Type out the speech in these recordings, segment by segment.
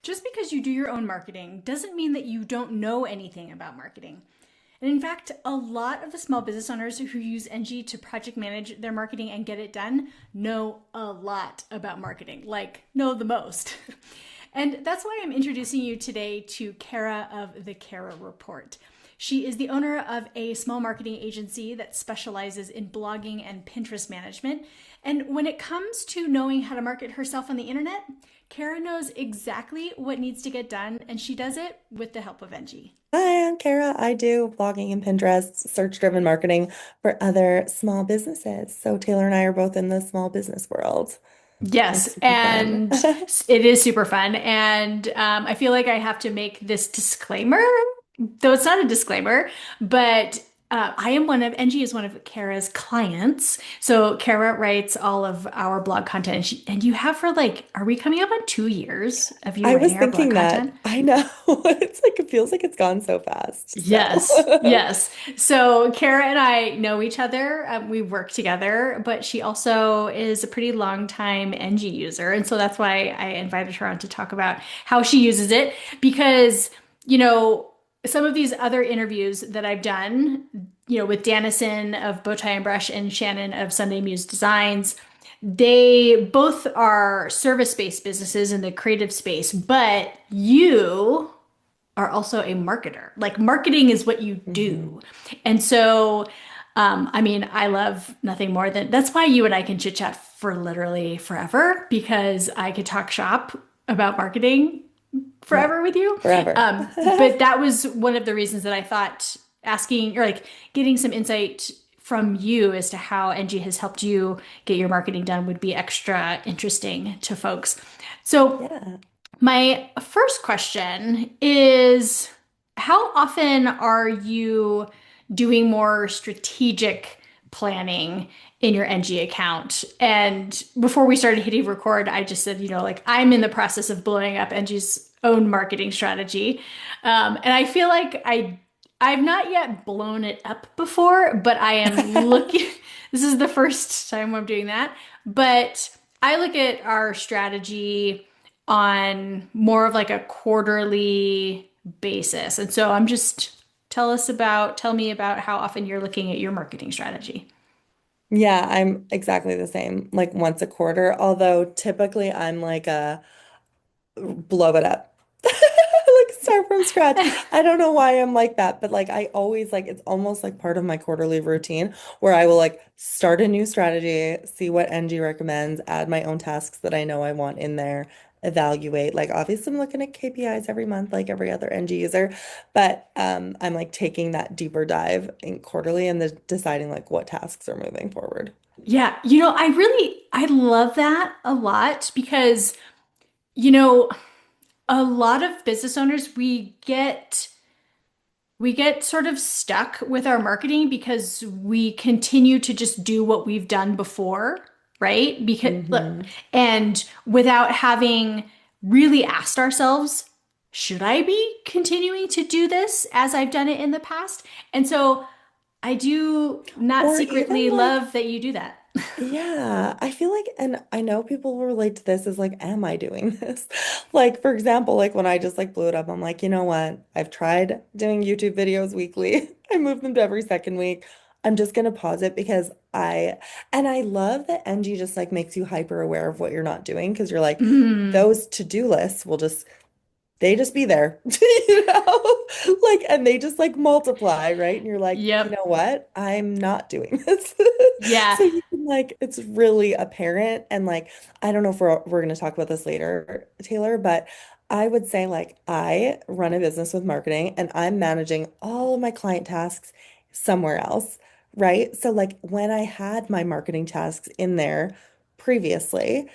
Just because you do your own marketing doesn't mean that you don't know anything about marketing. And in fact, a lot of the small business owners who use Enji to project manage their marketing and get it done know a lot about marketing, like know the most. And that's why I'm introducing you today to Kara of the Kara Report. She is the owner of a small marketing agency that specializes in blogging and Pinterest management. And when it comes to knowing how to market herself on the internet, Kara knows exactly what needs to get done, and she does it with the help of Enji. Hi, I'm Kara. I do blogging and Pinterest, search-driven marketing for other small businesses. So Taylor and I are both in the small business world. Yes, It's super fun. and it is super fun. And I feel like I have to make this disclaimer, though it's not a disclaimer, but I am one of, Engie is one of Kara's clients. So Kara writes all of our blog content. And you have for like, are we coming up on 2 years of you I was writing our blog thinking that. content? I know. It's like it feels like it's gone so fast. Yes, So yes. So Kara and I know each other. We work together, but she also is a pretty long time Engie user. And so that's why I invited her on to talk about how she uses it. Because, you know, some of these other interviews that I've done, with Danison of Bowtie and Brush and Shannon of Sunday Muse Designs, they both are service-based businesses in the creative space, but you are also a marketer. Like marketing is what you Mhm. do. And so, I mean, I love nothing more than that's why you and I can chit chat for literally forever because I could talk shop about marketing Yeah, forever with you. forever. But that was one of the reasons that I thought asking or like getting some insight from you as to how NG has helped you get your marketing done would be extra interesting to folks. So Yeah. my first question is how often are you doing more strategic planning in your NG account? And before we started hitting record, I just said, like I'm in the process of blowing up NG's own marketing strategy. And I feel like I've not yet blown it up before, but I am looking, this is the first time I'm doing that. But I look at our strategy on more of like a quarterly basis. And so I'm just tell me about how often you're looking at your marketing strategy. Yeah, I'm exactly the same, like once a quarter, although typically I'm like a blow it up. Like start from scratch. I don't know why I'm like that, but like I always like it's almost like part of my quarterly routine where I will like start a new strategy, see what NG recommends, add my own tasks that I know I want in there, evaluate. Like obviously I'm looking at KPIs every month like every other NG user, but I'm like taking that deeper dive in quarterly and then deciding like what tasks are moving forward. Yeah, I love that a lot because, you know, a lot of business owners, we get sort of stuck with our marketing because we continue to just do what we've done before, right? Because look, Hmm. and without having really asked ourselves, should I be continuing to do this as I've done it in the past? And so I do not Or even secretly like love that you do that. yeah, I feel like, and I know people will relate to this as like, am I doing this? Like, for example, like when I just like blew it up, I'm like, you know what? I've tried doing YouTube videos weekly. I move them to every second week. I'm just gonna pause it because and I love that NG just like makes you hyper aware of what you're not doing because you're like, Mm, those to-do lists will just they just be there, you know? Like, and they just like multiply, right? And you're like, you yep. know what? I'm not doing this. Yeah. So you can like, it's really apparent. And like, I don't know if we're going to talk about this later, Taylor, but I would say like, I run a business with marketing and I'm managing all of my client tasks somewhere else, right? So like when I had my marketing tasks in there previously,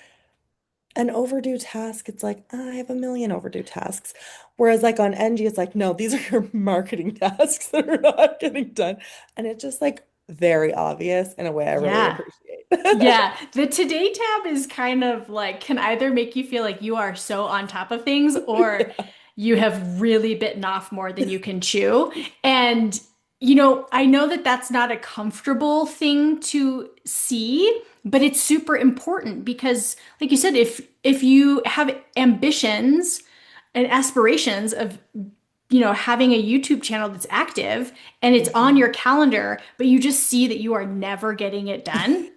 an overdue task, it's like, I have a million overdue tasks. Whereas like on NG, it's like, no, these are your marketing tasks that are not getting done. And it's just like very obvious in a way I really Yeah. appreciate. Yeah, the Today tab is kind of like can either make you feel like you are so on top of things or Yeah. you have really bitten off more than you can chew. And, I know that that's not a comfortable thing to see, but it's super important because, like you said, if you have ambitions, and aspirations of having a YouTube channel that's active and it's on Mhm. your calendar, but you just see that you are never getting it done,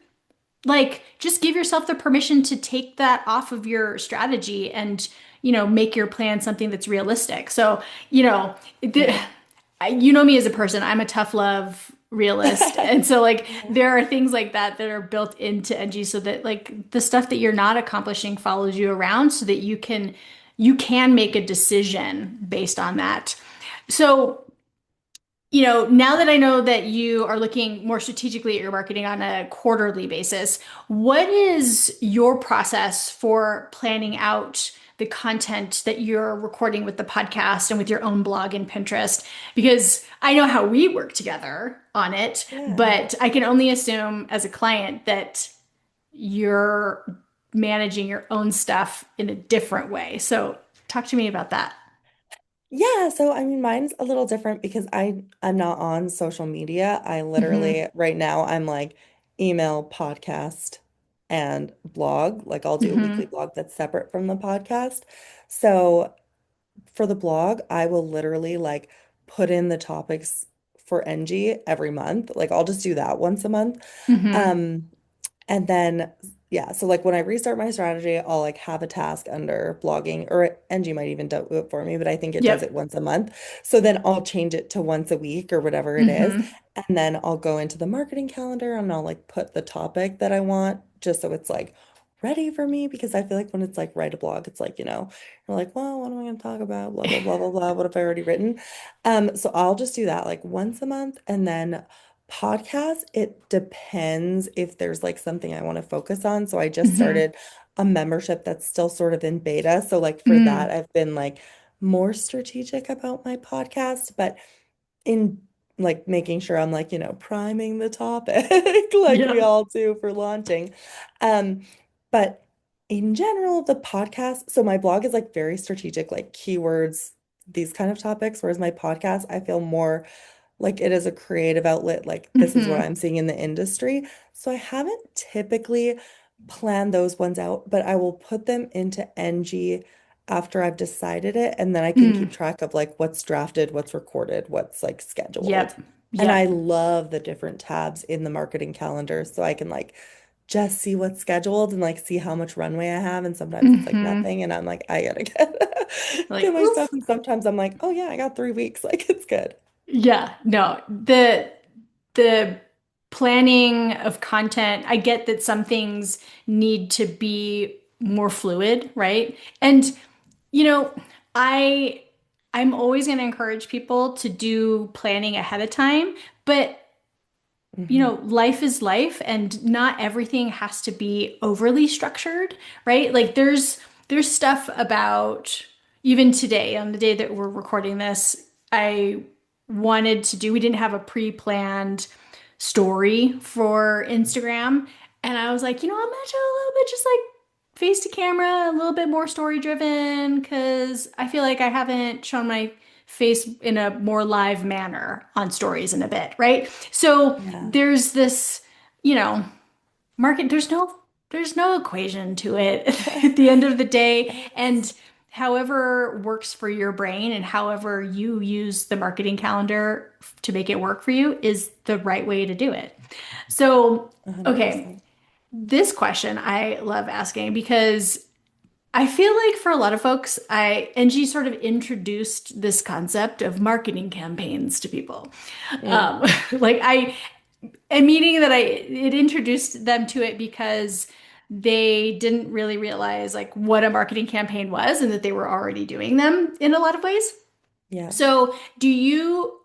like just give yourself the permission to take that off of your strategy and make your plan something that's realistic. So you know the, Yeah. you know me as a person, I'm a tough love realist, and so like Mhm. there are things like that that are built into Engie so that like the stuff that you're not accomplishing follows you around so that you can make a decision based on that. So now that I know that you are looking more strategically at your marketing on a quarterly basis, what is your process for planning out the content that you're recording with the podcast and with your own blog and Pinterest? Because I know how we work together on it, Yeah. but I can only assume as a client that you're managing your own stuff in a different way. So talk to me about that. Yeah, so I mean mine's a little different because I'm not on social media. I Hmm. literally right now I'm like email, podcast, and blog. Like I'll do a weekly Hmm. blog that's separate from the podcast. So for the blog, I will literally like put in the topics for NG every month. Like I'll just do that once a month. Hmm. Um, and then, yeah, so like when I restart my strategy, I'll like have a task under blogging, or NG might even do it for me, but I think it does it Yep. once a month. So then I'll change it to once a week or whatever it is. Hmm. And then I'll go into the marketing calendar and I'll like put the topic that I want just so it's like ready for me because I feel like when it's like write a blog, it's like, you're like, well, what am I going to talk about? Blah, blah, blah, blah, blah. What have I already written? So I'll just do that like once a month and then podcasts, it depends if there's like something I want to focus on. So I just Hmm. started a membership that's still sort of in beta. So like for that, Mm. I've been like more strategic about my podcast, but in like making sure I'm like, priming the topic like we Yeah. all do for launching. Um, but in general, the podcast, so my blog is like very strategic, like keywords, these kind of topics, whereas my podcast, I feel more like it is a creative outlet, like this is what Hmm. I'm seeing in the industry. So I haven't typically planned those ones out, but I will put them into NG after I've decided it, and then I can Mm. keep track of like what's drafted, what's recorded, what's like scheduled. Yep. And I Yep. love the different tabs in the marketing calendar so I can like just see what's scheduled and like see how much runway I have. And sometimes it's like Hmm. nothing, and I'm like, I gotta get Like, get my stuff. oof. And sometimes I'm like, oh yeah, I got 3 weeks. Like it's good. Yeah. No. The planning of content, I get that some things need to be more fluid, right? And you know, I I'm always going to encourage people to do planning ahead of time, but Hmm. life is life and not everything has to be overly structured, right? Like there's stuff about even today on the day that we're recording this, I wanted to do, we didn't have a pre-planned story for Instagram. And I was like, I'm gonna do a little bit just like face to camera, a little bit more story driven, because I feel like I haven't shown my face in a more live manner on stories in a bit, right? So Yeah. there's this, you know, market, there's no equation to it at the end of the day. And Yes. however works for your brain and however you use the marketing calendar to make it work for you is the right way to do it. So, okay, 100%. this question I love asking because I feel like for a lot of folks, Angie sort of introduced this concept of marketing campaigns to people. Mm, Like a meeting that it introduced them to it because they didn't really realize like what a marketing campaign was and that they were already doing them in a lot of ways. yeah. So,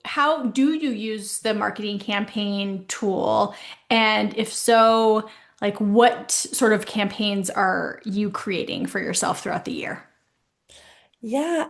how do you use the marketing campaign tool? And if so, like what sort of campaigns are you creating for yourself throughout the year? Yeah,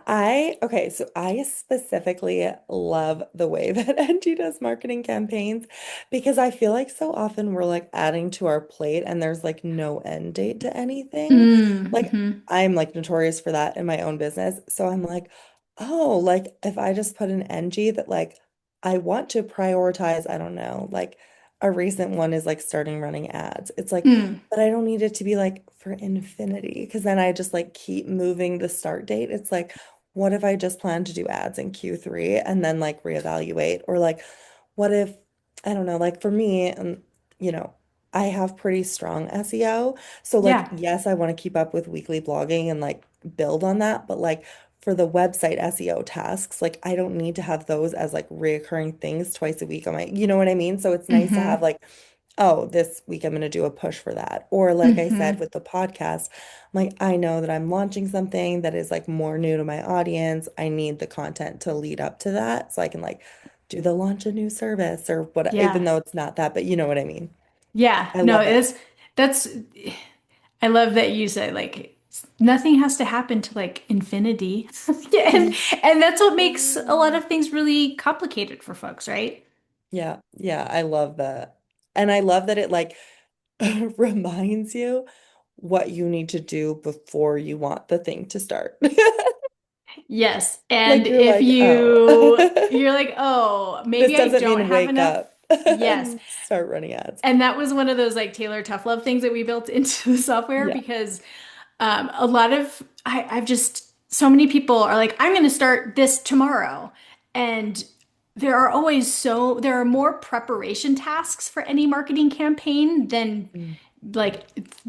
okay, so I specifically love the way that Engie does marketing campaigns because I feel like so often we're like adding to our plate and there's like no end date to anything. Like Mm-hmm. I'm like notorious for that in my own business. So I'm like, oh, like if I just put an NG that like I want to prioritize, I don't know, like a recent one is like starting running ads. It's like, Mm, but I don't need it to be like for infinity because then I just like keep moving the start date. It's like, what if I just plan to do ads in Q3 and then like reevaluate? Or like, what if, I don't know, like for me, you know, I have pretty strong SEO. So like, yeah. yes, I want to keep up with weekly blogging and like build on that, but like for the website SEO tasks, like I don't need to have those as like reoccurring things twice a week on my, you know what I mean? So it's nice to Mm-hmm. have like, oh, this week I'm going to do a push for that. Or like I said Mm-hmm. with the podcast, like I know that I'm launching something that is like more new to my audience. I need the content to lead up to that so I can like do the launch a new service or what, even Yeah. though it's not that, but you know what I mean? Yeah. I No, love it. that's, I love that you say like nothing has to happen to like infinity. And Mhm. and that's what makes a lot of things really complicated for folks, right? Yeah, yeah, I love that. And I love that it like reminds you what you need to do before you want the thing to start. Yes. And Like you're if like, oh, you're like, "Oh, this maybe I doesn't don't mean have wake enough." up Yes. and start running ads. And that was one of those like Taylor Tough Love things that we built into the software Yeah. because a lot of I've just so many people are like, I'm going to start this tomorrow. And there are more preparation tasks for any marketing campaign than Mm. like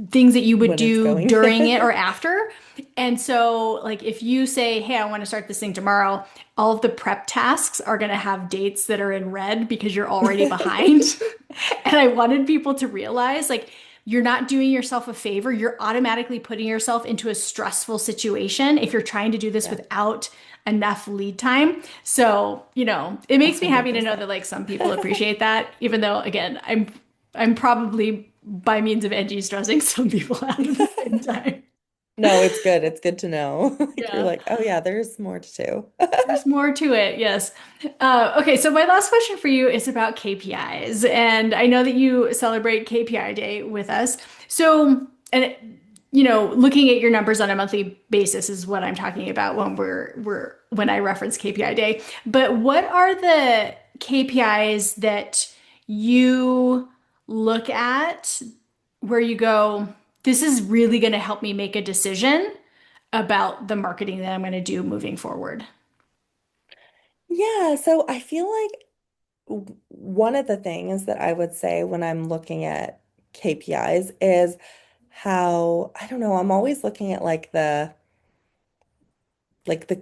things that you would When it's do going. during it or after. And so, like, if you say, hey, I want to start this thing tomorrow, all of the prep tasks are going to have dates that are in red because you're already behind. And I wanted people to realize, like, you're not doing yourself a favor. You're automatically putting yourself into a stressful situation if you're trying to do this Yeah, without enough lead time. So, it makes me happy to know 100%. that like some people appreciate that, even though again, I'm probably by means of Enji stressing some people out at the same time. No, it's good. It's good to know. Like you're Yeah. like, oh yeah, there's more to do. There's more to it, yes. Okay, so my last question for you is about KPIs, and I know that you celebrate KPI Day with us. So, and looking at your numbers on a monthly basis is what I'm talking about when when I reference KPI Day. But what are the KPIs that you look at where you go, this is really going to help me make a decision about the marketing that I'm going to do moving forward? Yeah, so I feel like one of the things that I would say when I'm looking at KPIs is how, I don't know, I'm always looking at like the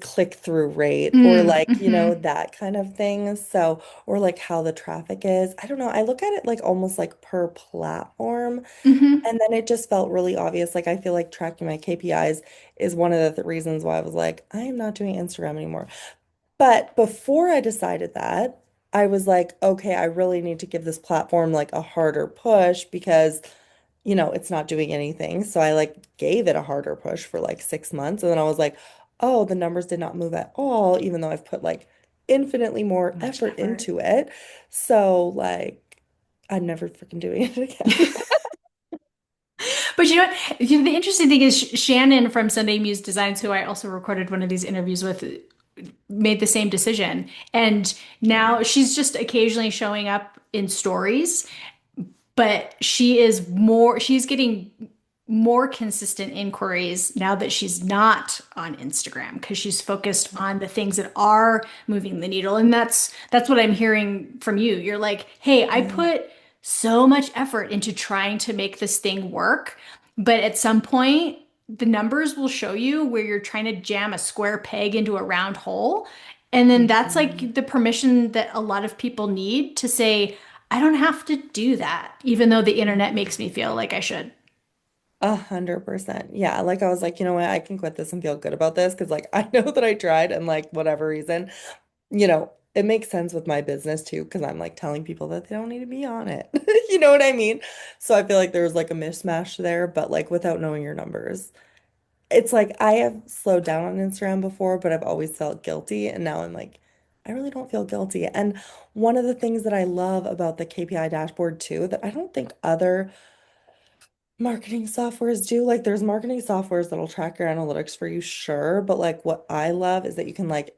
click-through rate or Mm, like, hmm that kind of thing. So, or like how the traffic is. I don't know. I look at it like almost like per platform. hmm And then it just felt really obvious. Like I feel like tracking my KPIs is one of the reasons why I was like, I am not doing Instagram anymore. But before I decided that, I was like, okay, I really need to give this platform like a harder push because, it's not doing anything. So I like gave it a harder push for like 6 months. And then I was like, oh, the numbers did not move at all, even though I've put like infinitely more Much effort effort. into it. So like, I'm never freaking doing it again. But you know what? The interesting thing is Shannon from Sunday Muse Designs, who I also recorded one of these interviews with, made the same decision. And now she's just occasionally showing up in stories, but she's getting more consistent inquiries now that she's not on Instagram because she's focused on the things that are moving the needle. And that's what I'm hearing from you. You're like, "Hey, I Yeah. put so much effort into trying to make this thing work, but at some point the numbers will show you where you're trying to jam a square peg into a round hole." And then that's Mhm. like the permission that a lot of people need to say, I don't have to do that, even though the internet makes me feel like I should. 100%. Yeah. Like I was like, you know what? I can quit this and feel good about this because like I know that I tried and like whatever reason, it makes sense with my business too because I'm like telling people that they don't need to be on it. You know what I mean? So I feel like there was like a mismatch there, but like without knowing your numbers. It's like I have slowed down on Instagram before, but I've always felt guilty. And now I'm like, I really don't feel guilty. And one of the things that I love about the KPI dashboard too, that I don't think other marketing softwares do, like there's marketing softwares that'll track your analytics for you, sure. But like what I love is that you can like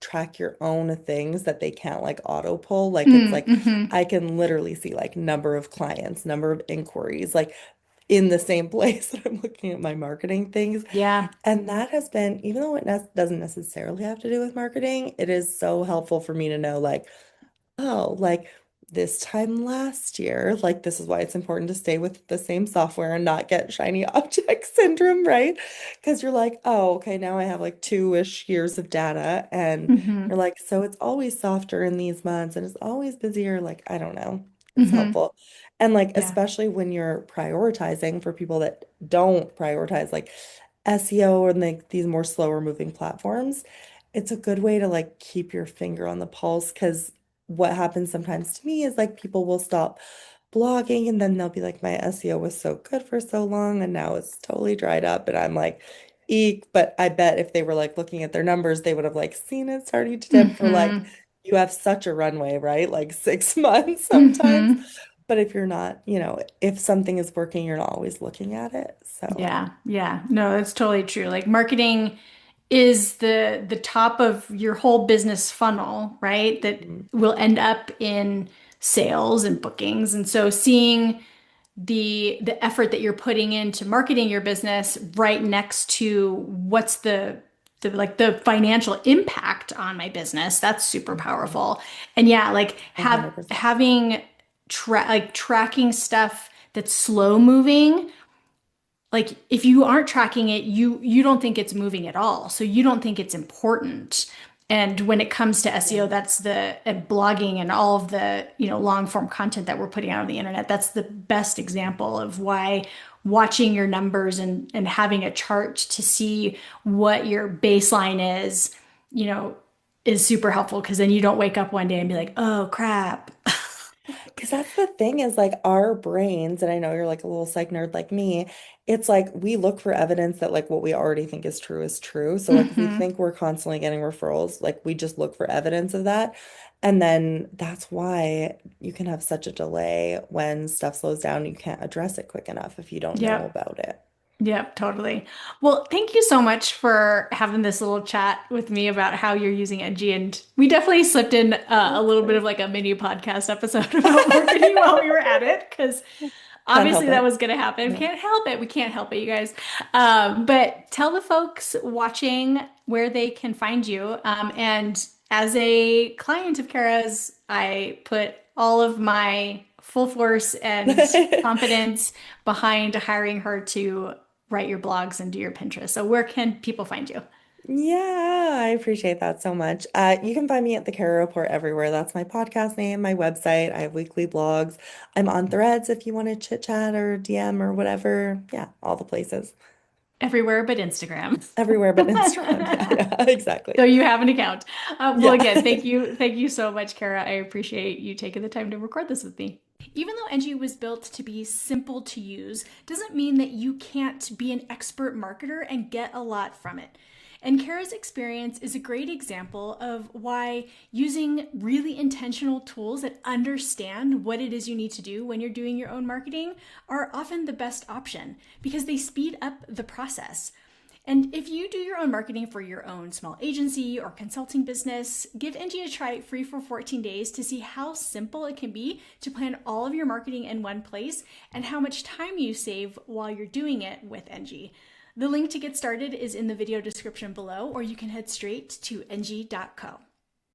track your own things that they can't like auto pull. Like it's like Mm-hmm. I can literally see like number of clients, number of inquiries, like in the same place that I'm looking at my marketing things. Yeah. And that has been, even though it ne doesn't necessarily have to do with marketing, it is so helpful for me to know like, oh, like this time last year, like this is why it's important to stay with the same software and not get shiny object syndrome, right? Because you're like, oh, okay, now I have like 2-ish years of data, and Mm-hmm. you're like, so it's always softer in these months and it's always busier. Like, I don't know. It's Mm-hmm. helpful. And like, Yeah. especially when you're prioritizing for people that don't prioritize, like SEO and like these more slower moving platforms, it's a good way to like keep your finger on the pulse because what happens sometimes to me is like people will stop blogging and then they'll be like, my SEO was so good for so long and now it's totally dried up. And I'm like, eek. But I bet if they were like looking at their numbers, they would have like seen it starting to dip for like, Mm-hmm. you have such a runway, right? Like 6 months sometimes. Mm-hmm. But if you're not, if something is working, you're not always looking at it. So, Yeah. Yeah. No, that's totally true. Like marketing is the top of your whole business funnel, right? That mm, will end up in sales and bookings. And so seeing the effort that you're putting into marketing your business right next to what's the financial impact on my business, that's super mhm, powerful. And yeah, like 100%. having tracking stuff that's slow moving, like if you aren't tracking it, you don't think it's moving at all. So you don't think it's important. And when it comes to SEO, Yeah. that's the and blogging and all of the, long form content that we're putting out on the internet. That's the best example of why watching your numbers and having a chart to see what your baseline is, you know, is super helpful because then you don't wake up one day and be like, oh crap. Because that's the thing is like our brains, and I know you're like a little psych nerd like me, it's like we look for evidence that like what we already think is true is true. So like if we Hmm. think we're constantly getting referrals, like we just look for evidence of that. And then that's why you can have such a delay when stuff slows down. You can't address it quick enough if you don't know Yep. about it. Yep, totally. Well, thank you so much for having this little chat with me about how you're using Engie. And we definitely slipped in a Of little bit course. of like a mini podcast episode about marketing while we were at it, because Can't obviously help that it. was going to happen. We No. can't help it. We can't help it, you guys. But tell the folks watching where they can find you. And as a client of Kara's, I put all of my full force and confidence behind hiring her to write your blogs and do your Pinterest. So where can people find you? Yeah, I appreciate that so much. You can find me at the Kara Report everywhere. That's my podcast name, my website. I have weekly blogs. I'm on Threads if you want to chit chat or DM or whatever. Yeah, all the places. Everywhere but Instagram. Everywhere but Instagram. Yeah, yeah, So exactly. you have an account. Well, Yeah. again, thank you so much, Kara. I appreciate you taking the time to record this with me. Even though Engie was built to be simple to use, doesn't mean that you can't be an expert marketer and get a lot from it. And Kara's experience is a great example of why using really intentional tools that understand what it is you need to do when you're doing your own marketing are often the best option because they speed up the process. And if you do your own marketing for your own small agency or consulting business, give Engie a try free for 14 days to see how simple it can be to plan all of your marketing in one place and how much time you save while you're doing it with Engie. The link to get started is in the video description below, or you can head straight to engie.co.